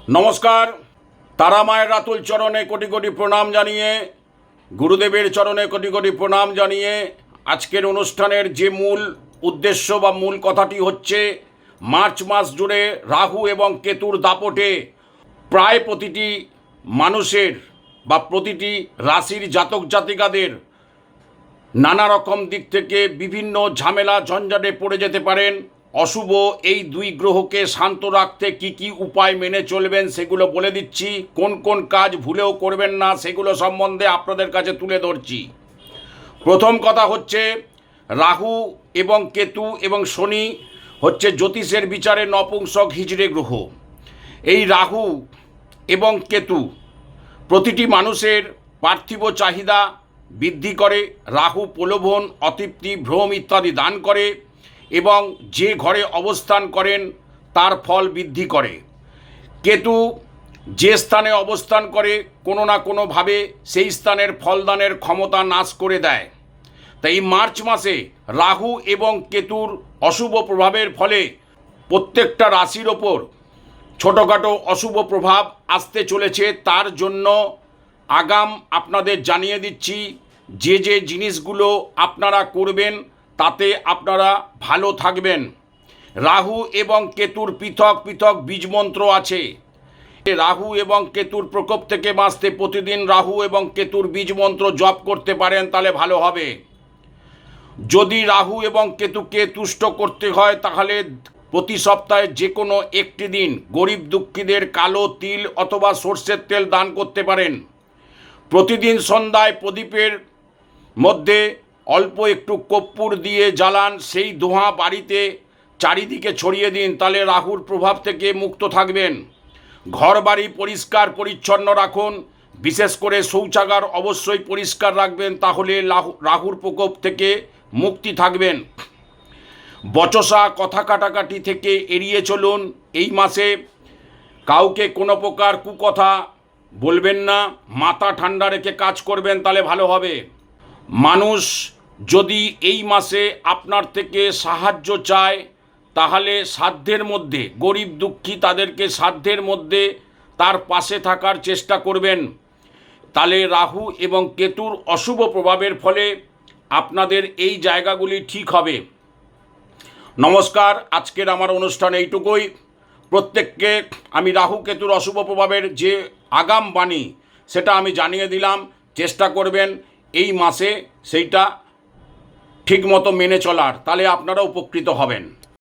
নমস্কার। তারা মায়ের রাতুল চরণে কোটি কোটি প্রণাম জানিয়ে, গুরুদেবের চরণে কোটি কোটি প্রণাম জানিয়ে আজকের অনুষ্ঠানের যে মূল উদ্দেশ্য বা মূল কথাটি হচ্ছে, মার্চ মাস জুড়ে রাহু এবং কেতুর দাপটে প্রায় প্রতিটি মানুষের বা প্রতিটি রাশির জাতক জাতিকাদের নানা রকম দিক থেকে বিভিন্ন ঝামেলা ঝঞ্ঝাটে পড়ে যেতে পারেন। অশুভ এই দুই গ্রহকে শান্ত রাখতে কি কি উপায় মেনে চলবেন সেগুলো বলে দিচ্ছি। কোন কোন কাজ ভুলেও করবেন না সেগুলো সম্বন্ধে আপনাদের কাছে তুলে ধরছি। প্রথম কথা হচ্ছে, রাহু এবং কেতু এবং শনি হচ্ছে জ্যোতিষের বিচারে নপুংসক হিজড়ে গ্রহ। এই রাহু এবং কেতু প্রতিটি মানুষের পার্থিব চাহিদা বৃদ্ধি করে। রাহু প্রলোভন, অতৃপ্তি, ভ্রম ইত্যাদি দান করে এবং যে ঘরে অবস্থান করেন তার ফল বৃদ্ধি করে। কেতু যে স্থানে অবস্থান করে কোনো না কোনোভাবে সেই স্থানের ফলদানের ক্ষমতা নাশ করে দেয়। তাই মার্চ মাসে রাহু এবং কেতুর অশুভ প্রভাবের ফলে প্রত্যেকটা রাশির ওপর ছোটোখাটো অশুভ প্রভাব আসতে চলেছে। তার জন্য আগাম আপনাদের জানিয়ে দিচ্ছি, যে যে জিনিসগুলো আপনারা করবেন তাতে আপনারা ভালো থাকবেন। রাহু এবং কেতুর পৃথক পৃথক বীজমন্ত্র আছে। রাহু এবং কেতুর প্রকোপ থেকে বাঁচতে প্রতিদিন রাহু এবং কেতুর বীজমন্ত্র জপ করতে পারেন, তাহলে ভালো হবে। যদি রাহু এবং কেতুকে তুষ্ট করতে হয় তাহলে প্রতি সপ্তাহে যে কোনো একটি দিন গরিব দুঃখীদের কালো তিল অথবা সর্ষের তেল দান করতে পারেন। প্রতিদিন সন্ধ্যায় প্রদীপের মধ্যে অল্প একটু কর্পূর দিয়ে জ্বালান, সেই ধোঁয়া বাড়িতে চারিদিকে ছড়িয়ে দিন, তাহলে রাহুর প্রভাব থেকে মুক্ত থাকবেন। ঘর বাড়ি পরিষ্কার পরিচ্ছন্ন রাখুন, বিশেষ করে শৌচাগার অবশ্যই পরিষ্কার রাখবেন, তাহলে রাহুর প্রকোপ থেকে মুক্তি থাকবেন। বচসা কথা কাটাকাটি থেকে এড়িয়ে চলুন। এই মাসে কাউকে কোনো প্রকার কুকথা বলবেন না, মাথা ঠান্ডা রেখে কাজ করবেন, তাহলে ভালো হবে। মানুষ যদি এই মাসে আপনার থেকে সাহায্য চায় তাহলে সাধ্যের মধ্যে, গরিব দুঃখী তাদেরকে সাধ্যের মধ্যে তার পাশে থাকার চেষ্টা করবেন। তাহলে রাহু এবং কেতুর অশুভ প্রভাবের ফলে আপনাদের এই জায়গাগুলি ঠিক হবে। নমস্কার, আজকের আমার অনুষ্ঠান এইটুকুই। প্রত্যেককে আমি রাহু কেতুর অশুভ প্রভাবের যে আগাম বাণী সেটা আমি জানিয়ে দিলাম। চেষ্টা করবেন এই মাসে সেইটা ঠিকমতো মেনে চলার, তাহলে আপনারা উপকৃত হবেন।